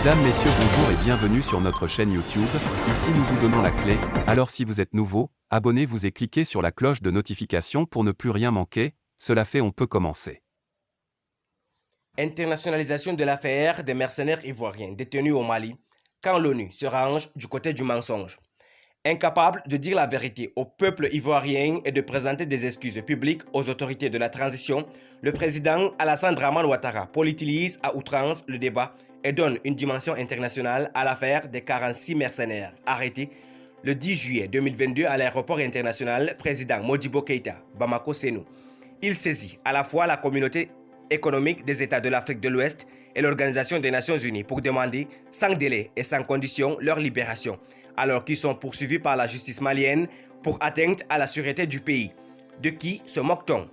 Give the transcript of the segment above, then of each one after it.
Mesdames, Messieurs, bonjour et bienvenue sur notre chaîne YouTube. Ici nous vous donnons la clé, alors si vous êtes nouveau, abonnez-vous et cliquez sur la cloche de notification pour ne plus rien manquer. Cela fait, on peut commencer. Internationalisation de l'affaire des mercenaires ivoiriens détenus au Mali, quand l'ONU se range du côté du mensonge. Incapable de dire la vérité au peuple ivoirien et de présenter des excuses publiques aux autorités de la transition, le président Alassane Dramane Ouattara politilise à outrance le débat et donne une dimension internationale à l'affaire des 46 mercenaires arrêtés le 10 juillet 2022 à l'aéroport international président Modibo Keïta, Bamako Sénou. Il saisit à la fois la communauté économique des États de l'Afrique de l'Ouest et l'Organisation des Nations Unies pour demander sans délai et sans condition leur libération, alors qu'ils sont poursuivis par la justice malienne pour atteinte à la sûreté du pays. De qui se moque-t-on?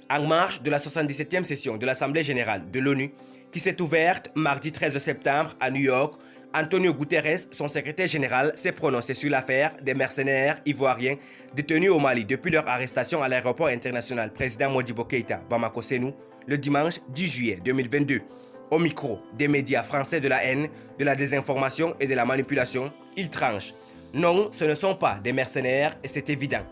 En marge de la 77e session de l'Assemblée générale de l'ONU, qui s'est ouverte mardi 13 septembre à New York, Antonio Guterres, son secrétaire général, s'est prononcé sur l'affaire des mercenaires ivoiriens détenus au Mali depuis leur arrestation à l'aéroport international président Modibo Keïta, Bamako Sénou, le dimanche 10 juillet 2022. Au micro des médias français de la haine, de la désinformation et de la manipulation, il tranche. Non, ce ne sont pas des mercenaires et c'est évident.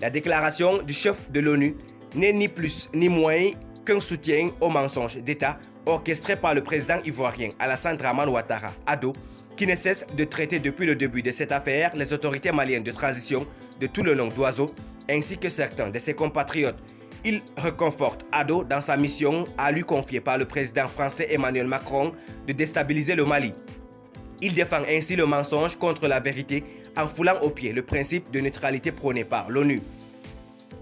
La déclaration du chef de l'ONU n'est ni plus ni moins qu'un soutien aux mensonges d'État orchestré par le président ivoirien Alassane Dramane Ouattara, ADO, qui ne cesse de traiter depuis le début de cette affaire les autorités maliennes de transition de tout le nom d'oiseau, ainsi que certains de ses compatriotes. Il reconforte ADO dans sa mission à lui confier par le président français Emmanuel Macron de déstabiliser le Mali. Il défend ainsi le mensonge contre la vérité en foulant au pied le principe de neutralité prôné par l'ONU.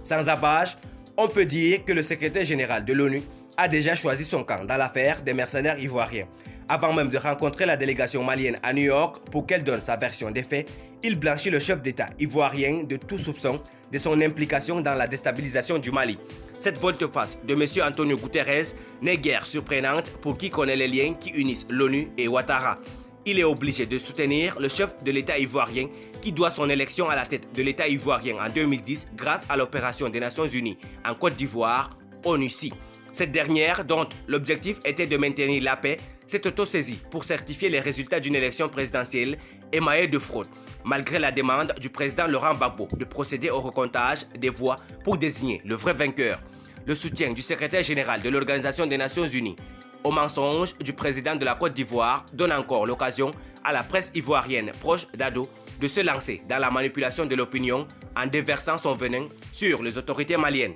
Sans abâche, on peut dire que le secrétaire général de l'ONU a déjà choisi son camp dans l'affaire des mercenaires ivoiriens. Avant même de rencontrer la délégation malienne à New York pour qu'elle donne sa version des faits, il blanchit le chef d'État ivoirien de tout soupçon de son implication dans la déstabilisation du Mali. Cette volte-face de M. Antonio Guterres n'est guère surprenante pour qui connaît les liens qui unissent l'ONU et Ouattara. Il est obligé de soutenir le chef de l'État ivoirien qui doit son élection à la tête de l'État ivoirien en 2010 grâce à l'opération des Nations Unies en Côte d'Ivoire, ONUCI. Cette dernière, dont l'objectif était de maintenir la paix, s'est autosaisie pour certifier les résultats d'une élection présidentielle émaillée de fraude, malgré la demande du président Laurent Gbagbo de procéder au recomptage des voix pour désigner le vrai vainqueur. Le soutien du secrétaire général de l'Organisation des Nations Unies au mensonge du président de la Côte d'Ivoire donne encore l'occasion à la presse ivoirienne proche d'ADO de se lancer dans la manipulation de l'opinion en déversant son venin sur les autorités maliennes.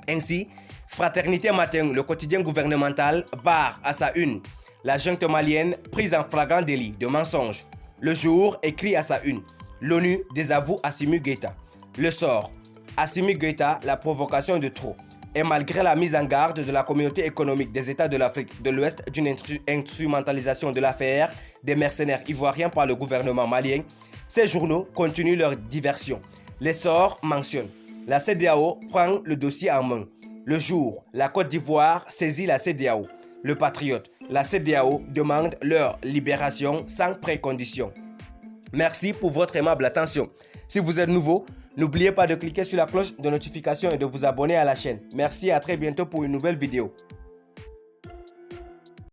Ainsi, Fraternité Matin, le quotidien gouvernemental, barre à sa une la junte malienne prise en flagrant délit de mensonge. Le Jour écrit à sa une: l'ONU désavoue Assimi Goïta. Le sort: Assimi Goïta, la provocation de trop. Et malgré la mise en garde de la communauté économique des États de l'Afrique de l'Ouest d'une instrumentalisation de l'affaire des mercenaires ivoiriens par le gouvernement malien, ces journaux continuent leur diversion. L'Essor mentionne: la CEDEAO prend le dossier en main. Le Jour, la Côte d'Ivoire saisit la CEDEAO. Le Patriote, la CEDEAO demande leur libération sans précondition. Merci pour votre aimable attention. Si vous êtes nouveau, n'oubliez pas de cliquer sur la cloche de notification et de vous abonner à la chaîne. Merci et à très bientôt pour une nouvelle vidéo.